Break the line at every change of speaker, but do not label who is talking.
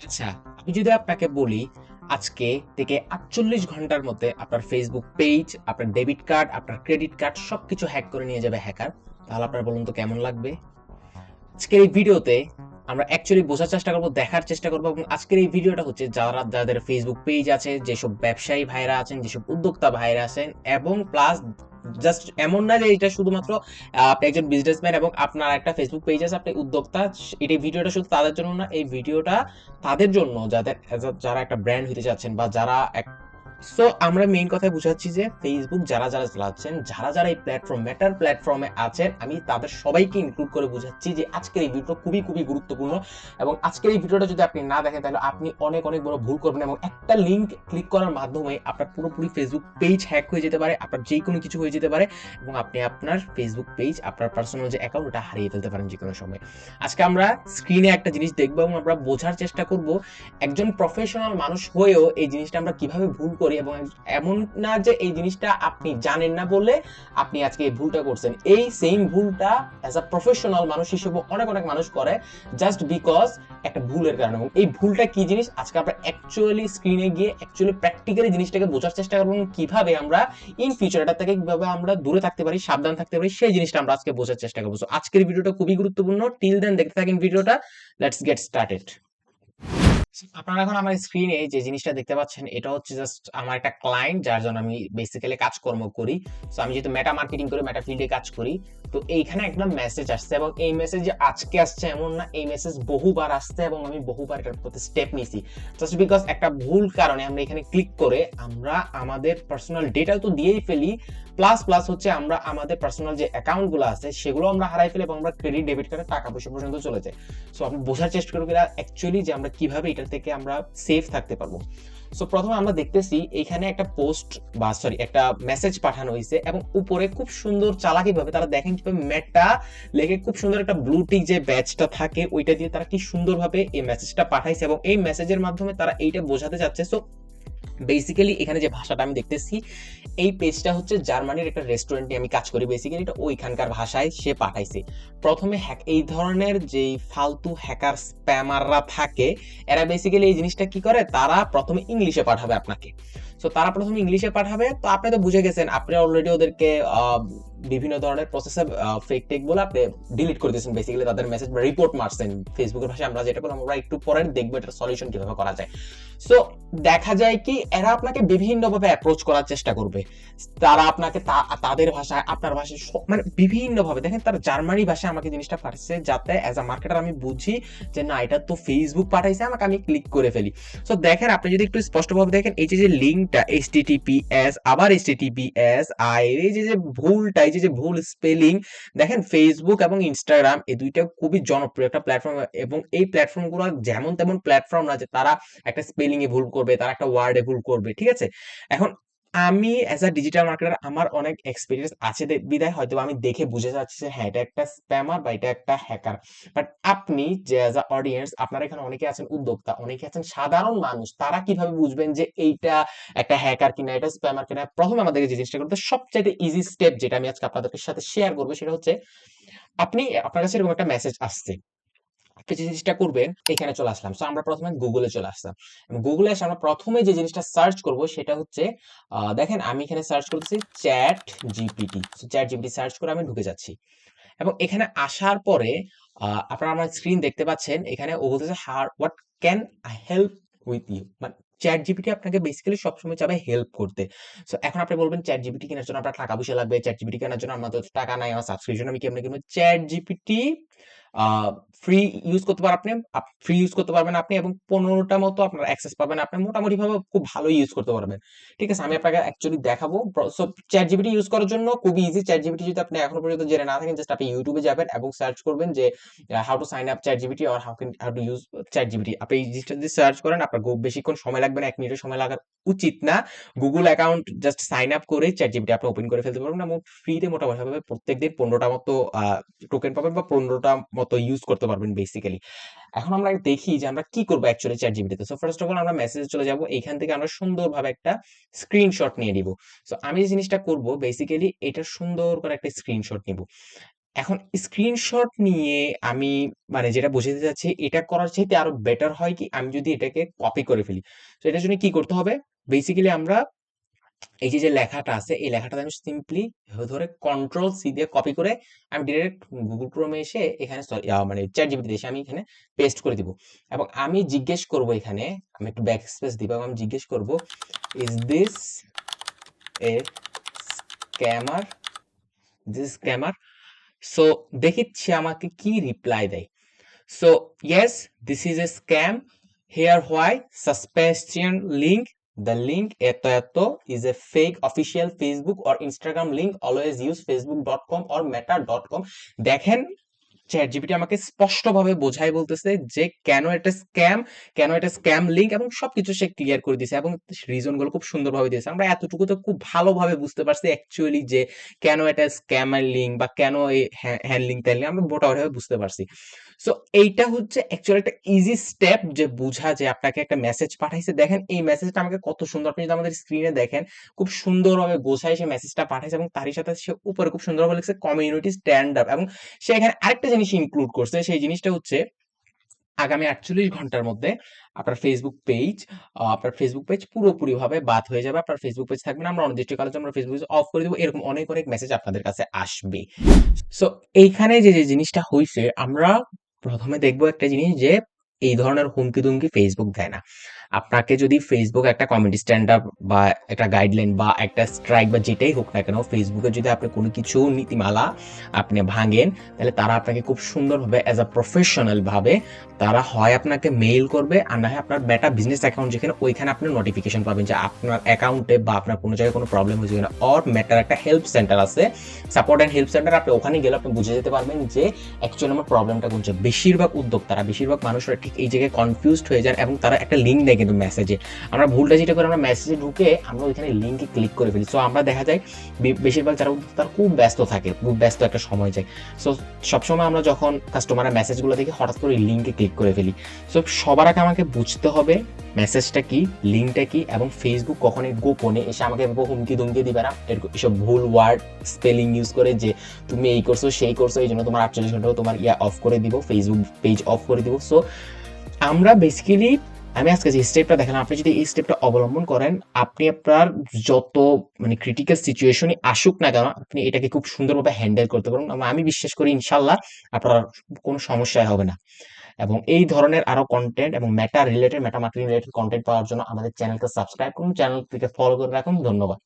আচ্ছা, আমি যদি আপনাকে বলি আজকে থেকে ৪৮ ঘন্টার মধ্যে আপনার ফেসবুক পেজ, আপনার ডেবিট কার্ড, আপনার ক্রেডিট কার্ড সবকিছু হ্যাক করে নিয়ে যাবে হ্যাকার, তাহলে আপনার বলুন তো কেমন লাগবে? আজকের এই ভিডিওতে আমরা অ্যাকচুয়ালি বোঝার চেষ্টা করব, দেখার চেষ্টা করব, এবং আজকের এই ভিডিওটা হচ্ছে যাদের ফেসবুক পেজ আছে, যেসব ব্যবসায়ী ভাইরা আছেন, যেসব উদ্যোক্তা ভাইরা আছেন, এবং প্লাস জাস্ট এমন না যে এটা শুধুমাত্র আপনি একজন বিজনেসম্যান এবং আপনার একটা ফেসবুক পেজ আছে, আপনি উদ্যোক্তা। এটা ভিডিওটা শুধু তাদের জন্য না, এই ভিডিওটা তাদের জন্য যারা একটা ব্র্যান্ড হতে চাচ্ছেন, বা যারা সো আমরা মেইন কথায় বুঝাচ্ছি যে ফেসবুক যারা যারা চালাচ্ছেন, যারা যারা এই মেটার প্ল্যাটফর্মে আছেন, আমি তাদের সবাইকে ইনক্লুড করে বুঝাচ্ছি যে আজকের এই ভিডিও খুবই খুবই গুরুত্বপূর্ণ। এবং আজকের এই ভিডিওটা যদি আপনি না দেখেন, তাহলে আপনি অনেক অনেক বড় ভুল করবেন, এবং একটা লিংক ক্লিক করার মাধ্যমে আপনার পুরোপুরি ফেসবুক পেজ হ্যাক হয়ে যেতে পারে, আপনার যে কোনো কিছু হয়ে যেতে পারে, এবং আপনি আপনার ফেসবুক পেজ, আপনার পার্সোনাল যে অ্যাকাউন্ট, ওটা হারিয়ে ফেলতে পারেন যে কোনো সময়। আজকে আমরা স্ক্রিনে একটা জিনিস দেখবো এবং আমরা বোঝার চেষ্টা করব একজন প্রফেশনাল মানুষ হয়েও এই জিনিসটা আমরা কিভাবে ভুল করি, এবং এমন না যে এই জিনিসটা আপনি জানেন না বলে আপনি আজকে এই ভুলটা করছেন। এই সেম ভুলটা অ্যাজ আ প্রফেশনাল মানুষ হিসেবে অনেক অনেক মানুষ করে, জাস্ট বিকজ একটা ভুলের কারণে। এবং এই ভুলটা কি জিনিস, আজকে আমরা অ্যাকচুয়ালি স্ক্রিনে গিয়ে অ্যাকচুয়ালি প্র্যাকটিক্যালি জিনিসটাকে বোঝার চেষ্টা করবো, এবং কিভাবে আমরা ইন ফিউচার এটা থেকে কিভাবে আমরা দূরে থাকতে পারি, সাবধান থাকতে পারি, সেই জিনিসটা আমরা আজকে বোঝার চেষ্টা করবো। আজকের ভিডিওটা খুবই গুরুত্বপূর্ণ। টিল দেন দেখতে থাকেন ভিডিওটা। Let's get started. আপনারা এখন আমার স্ক্রিনে যে জিনিসটা দেখতে পাচ্ছেন, এটা হচ্ছে জাস্ট আমার একটা ক্লায়েন্ট, যার জন্য আমি বেসিক্যালি কাজকর্ম করি। সো আমি যেহেতু মেটা মার্কেটিং করি, মেটা ফিল্ডে কাজ করি, তো এইখানে একটা মেসেজ আসছে, এবং এই মেসেজ যে আজকে আসছে এমন না, এই মেসেজ বহুবার আসছে এবং আমি বহুবার এটার প্রতি স্টেপ নিছি। জাস্ট বিকজ একটা ভুল কারণে আমরা এখানে ক্লিক করে আমরা আমাদের পার্সোনাল ডেটা তো দিয়েই ফেলি, প্লাস প্লাস হচ্ছে আমরা আমাদের পার্সোনাল যে অ্যাকাউন্ট গুলো আছে সেগুলো আমরা হারাই ফেলি, এবং আমরা ক্রেডিট ডেবিট কার্ডে টাকা পয়সা পর্যন্ত চলে যায়। সো আপনি বোঝার চেষ্টা করবেন অ্যাকচুয়ালি যে আমরা কিভাবে এটা থেকে আমরা সেফ থাকতে পারবো। সো প্রথমে আমরা দেখতেছি এখানে একটা পোস্ট, বা সরি, একটা মেসেজ পাঠানো হয়েছে, এবং উপরে খুব সুন্দর চালাকি ভাবে তারা দেখেন কিভাবে মেটা লেখে খুব সুন্দর একটা ব্লু টিক যে ব্যাচটা থাকে ওইটা দিয়ে তারা কি সুন্দরভাবে এই মেসেজটা পাঠাইছে, এবং এই মেসেজের মাধ্যমে তারা এইটা বোঝাতে চাচ্ছে। সো বেসিক্যালি এখানে যে ভাষাটা আমি দেখতেছি, এই পেজটা হচ্ছে জার্মানির একটা রেস্টুরেন্টে আমি কাজ করি, বেসিক্যালি এটা ওইখানকার ভাষায় সে পাঠাইছে। প্রথমে এই ধরনের যেই ফালতু হ্যাকার স্প্যামাররা থাকে, এরা বেসিক্যালি এই জিনিসটা কি করে, তারা প্রথমে ইংলিশে পাঠাবে আপনাকে। সো তারা প্রথমে ইংলিশে পাঠাবে, তো আপনি তো বুঝে গেছেন, আপনি অলরেডি ওদেরকে বিভিন্ন ধরনের প্রসেসে ফেক টেক বলে আপনি ডিলিট করে দিয়েছেন, বেসিক্যালি তাদের মেসেজ বা রিপোর্ট মারছেন ফেসবুকের ভাষায় আমরা যেটা করলাম। আমরা একটু পরে দেখবো এটার সলিউশন কিভাবে করা যায়। সো দেখা যায় কি, এরা আপনাকে বিভিন্নভাবে অ্যাপ্রোচ করার চেষ্টা করবে। তারা আপনাকে তাদের ভাষায়, আপনার ভাষায়, মানে বিভিন্নভাবে, দেখেন তারা জার্মানি ভাষায় আমাকে জিনিসটা পাঠাচ্ছে, যাতে অ্যাজ আ মার্কেটার আমি বুঝি যে না, এটা তো ফেসবুক পাঠাইছে আমাকে, আমি ক্লিক করে ফেলি। সো দেখেন, আপনি যদি একটু স্পষ্টভাবে দেখেন, এই যে লিঙ্কটা এইচটিটিপিএস আবার এইচটিটিপিএস, আর এই যে ভুলটা, এই যে ভুল স্পেলিং, দেখেন ফেসবুক এবং ইনস্টাগ্রাম এই দুইটা খুবই জনপ্রিয় একটা প্ল্যাটফর্ম, এবং এই প্ল্যাটফর্মগুলো যেমন তেমন প্ল্যাটফর্ম না যে তারা একটা স্পেলিং এ ভুল করবে, তারা একটা ওয়ার্ডে ভুল করবে, ঠিক আছে? এখন আমি অ্যাজ আ ডিজিটাল মার্কেটার আমার অনেক এক্সপেরিয়েন্স আছে, বিধায় হয়তো আমি দেখে বুঝে যাচ্ছি যে হ্যাঁ, এটা একটা স্প্যামার বা এটা একটা হ্যাকার। বাট আপনি যে অ্যাজ আ অডিয়েন্স, আপনারা এখানে অনেকে আছেন উদ্যোক্তা, অনেকে আছেন সাধারণ মানুষ, তারা কিভাবে বুঝবেন যে এইটা একটা হ্যাকার কিনা, এটা স্প্যামার কিনা? প্রথমে আমাদেরকে যে জিনিসটা করতে, সবচাইতে ইজি স্টেপ যেটা আমি আজকে আপনাদের সাথে শেয়ার করবো, সেটা হচ্ছে আপনার কাছে এরকম একটা মেসেজ আসছে, আপনি যে জিনিসটা করবেন, এখানে চলে আসলাম। সো আমরা প্রথমে গুগলে চলে আসলাম, গুগলে এসে আমরা প্রথমে যে জিনিসটা সার্চ করব সেটা হচ্ছে, দেখেন আমি এখানে সার্চ করতেছি chat GPT. Chat GPT search করে আমি ঢুকে যাচ্ছি, এবং এখানে আসার পরে আপনারা আমার স্ক্রিন দেখতে পাচ্ছেন, এখানে ও বলতেছে what can I help with you, মানে চ্যাট জিপিটি আপনাকে বেসিক্যালি সবসময় চাবে হেল্প করতে। সো এখন আপনি বলবেন চ্যাট জিপিটি কেনার জন্য আপনার টাকা পয়সা লাগবে, চ্যাট জিপিটি কেনার জন্য আমার তো টাকা নাই, আমার সাবস্ক্রিপশন আমি কেমনে কিনবো? চ্যাট জিপিটি ফ্রি ইউজ করতে পারেন আপনি, ফ্রি ইউজ করতে পারবেন আপনি, এবং 15টা মতো আপনার অ্যাক্সেস পাবেন, আপনি মোটামুটি ভাবে খুব ভালো ইউজ করতে পারবেন। ঠিক আছে, আমি আপনাকে অ্যাকচুয়ালি দেখাবো। সো চ্যাট জিপিটি ইউজ করার জন্য খুবই ইজি। চ্যাট জিপিটি যদি আপনি এখনো পর্যন্ত জেনে না থাকেন, জাস্ট আপনি ইউটিউবে যাবেন এবং সার্চ করবেন যে how to sign up chat GPT, or how to use chat GPT. আপনি এই জিনিসটা যদি সার্চ করেন, আপনার খুব বেশিক্ষণ সময় লাগবে না, 1 মিনিটের সময় লাগার উচিত না। Google account just sign up করে চ্যাট জিপিটি আপনি ওপেন করে ফেলতে পারবেন, এবং ফ্রিতে মোটামুটি ভাবে প্রত্যেকদিন 15টা মতো টোকেন পাবেন, বা 15টা মতো ইউজ করতে পারবেন বেসিক্যালি। এখন আমরা দেখি যে আমরা কি করবো অ্যাকচুয়ালি চ্যাট জিপিটিতে। সো ফার্স্ট অফ অল আমরা মেসেজে চলে যাব, এইখান থেকে আমরা সুন্দরভাবে একটা স্ক্রিনশট নিয়ে নিব। সো আমি যে জিনিসটা করব, বেসিক্যালি এটা সুন্দর করে একটা স্ক্রিনশট নিব। এখন স্ক্রিনশট নিয়ে আমি মানে যেটা বোঝাতে চাচ্ছি, এটা করার চাইতে আরো বেটার হয় কি আমি যদি এটাকে কপি করে ফেলি। তো এটার জন্য কি করতে হবে? বেসিক্যালি আমরা এই যে লেখাটা আছে এই লেখাটা আমি সিম্পলি ধরে কন্ট্রোল সি দিয়ে কপি করে আমি ডিরেক্ট গুগল ক্রোমে এসে এখানে মানে চ্যাট জিপিটি এসে আমি এখানে পেস্ট করে দিব। এবং আমি জিজ্ঞেস করব এখানে, আমি একটু ব্যাক স্পেস দিব এবং আমি জিজ্ঞেস করব, is this a scammer? This scammer. So দেখিচ্ছি আমাকে কি রিপ্লাই দেয়। So, yes, this is a scam. Here, why? Suspicion link. The link eto eto is a fake official Facebook or Instagram link. Always use facebook.com or meta.com. দেখেন chat GPT আমাকে স্পষ্টভাবে বোঝাই বলতেছে যে কেন এটা স্ক্যাম, কেন এটা স্ক্যাম লিংক, এবং সবকিছু সে ক্লিয়ার করে দিয়েছে এবং রিজন গুলো খুব সুন্দরভাবে দিয়েছে। আমরা এতটুকু তো খুব ভালোভাবে বুঝতে পারছি অ্যাকচুয়ালি যে কেন এটা স্ক্যামার লিংক বা কেন এই হ্যান্ড লিংক ত্যান লিংক আমরা মোটামুটিভাবে বুঝতে পারছি। সো এইটা হচ্ছে অ্যাকচুয়ালি একটা ইজি স্টেপ যে বুঝা যে আপনাকে একটা মেসেজ পাঠাইছে। দেখেন এই মেসেজটা আমাকে কত সুন্দর, আপনি যদি আমাদের স্ক্রিনে দেখেন খুব সুন্দরভাবে গোছায় সে মেসেজটা পাঠাইছে এবং তারই সাথে সে উপরে খুব সুন্দরভাবে লিখছে কমিউনিটি স্ট্যান্ড আপ। এবং সে এখানে আরেকটা জিনিস ইনক্লুড করছে, সেই জিনিসটা হচ্ছে আগামী 48 ঘন্টার মধ্যে আপনার ফেসবুক পেজ পুরোপুরি ভাবে বাদ হয়ে যাবে, আপনার ফেসবুক পেজ থাকবে না, আমরা অনির্দিষ্টকালের জন্য ফেসবুক পেজ অফ করে দেবো, এরকম অনেক অনেক মেসেজ আপনাদের কাছে আসবে। সো এইখানে যে যে জিনিসটা হয়েছে, আমরা প্রথমে দেখবো একটা জিনিস যে এই ধরনের হুমকি দুমকি ফেসবুক দেয় না। আপনাকে যদি ফেসবুক একটা কমিউনিটি স্ট্যান্ড আপ বা একটা গাইডলাইন বা একটা স্ট্রাইক বা যেটাই হোক না কেন, ফেসবুকে যদি আপনি কোনো কিছু নীতিমালা আপনি ভাঙেন, তাহলে তারা আপনাকে খুব সুন্দরভাবে অ্যাজ আ প্রফেশনাল ভাবে তারা হয় আপনাকে মেইল করবে, আর না হয় আপনার মেটা বিজনেস অ্যাকাউন্ট যেখানে ওইখানে আপনি নোটিফিকেশন পাবেন যে আপনার অ্যাকাউন্টে বা আপনার কোনো জায়গায় কোনো প্রবলেম হয়েছে কিনা। অর মেটার একটা হেল্প সেন্টার আছে, সাপোর্ট অ্যান্ড হেল্প সেন্টার, আপনি ওখানে গেলে আপনি বুঝে যেতে পারবেন যে অ্যাকচুয়ালি আমার প্রবলেমটা কোনটা। বেশিরভাগ উদ্যোক্তারা, বেশিরভাগ মানুষরা ঠিক এই জায়গায় কনফিউজড হয়ে যান এবং তারা একটা লিঙ্ক দেয় কিন্তু মেসেজে। আমরা ভুলটা যেটা করে, আমরা মেসেজে ঢুকে আমরা ওইখানে লিঙ্কে ক্লিক করে ফেলি। সো আমরা দেখা যায় বেশিরভাগ যারা উদ্যোক্তারা খুব ব্যস্ত থাকে, খুব ব্যস্ত একটা সময় যায়। সো সবসময় আমরা যখন কাস্টমারের মেসেজগুলো দেখি হঠাৎ করে লিঙ্কে ক্লিক করে ফেলি। সো সবার আগে আমাকে বুঝতে হবে মেসেজটা কি, লিঙ্কটা কি, এবং ফেসবুক কখনোই গোপনে এসে আমাকে হুমকি দুমকি দিবে না এসব ভুল ওয়ার্ড স্পেলিং ইউজ করে যে তুমি এই করছো সেই করছো এই জন্য তোমার 48 ঘন্টা তোমার অফ করে দিব, ফেসবুক পেজ অফ করে দিব। সো আমরা বেসিক্যালি, আমি আজকে যে স্টেপটা দেখালাম, আপনি যদি এই স্টেপটা অবলম্বন করেন, আপনি আপনার যত মানে ক্রিটিক্যাল সিচুয়েশনই আসুক না কেন, আপনি এটাকে খুব সুন্দরভাবে হ্যান্ডেল করতে পারবেন। আমি বিশ্বাস করি ইনশাল্লাহ আপনার কোনো সমস্যাই হবে না। এবং এই ধরনের আরো কন্টেন্ট এবং মেটা মার্কেটিং রিলেটেড কন্টেন্ট পাওয়ার জন্য আমাদের চ্যানেলকে সাবস্ক্রাইব করুন, চ্যানেলটিকে ফলো করে রাখুন। ধন্যবাদ।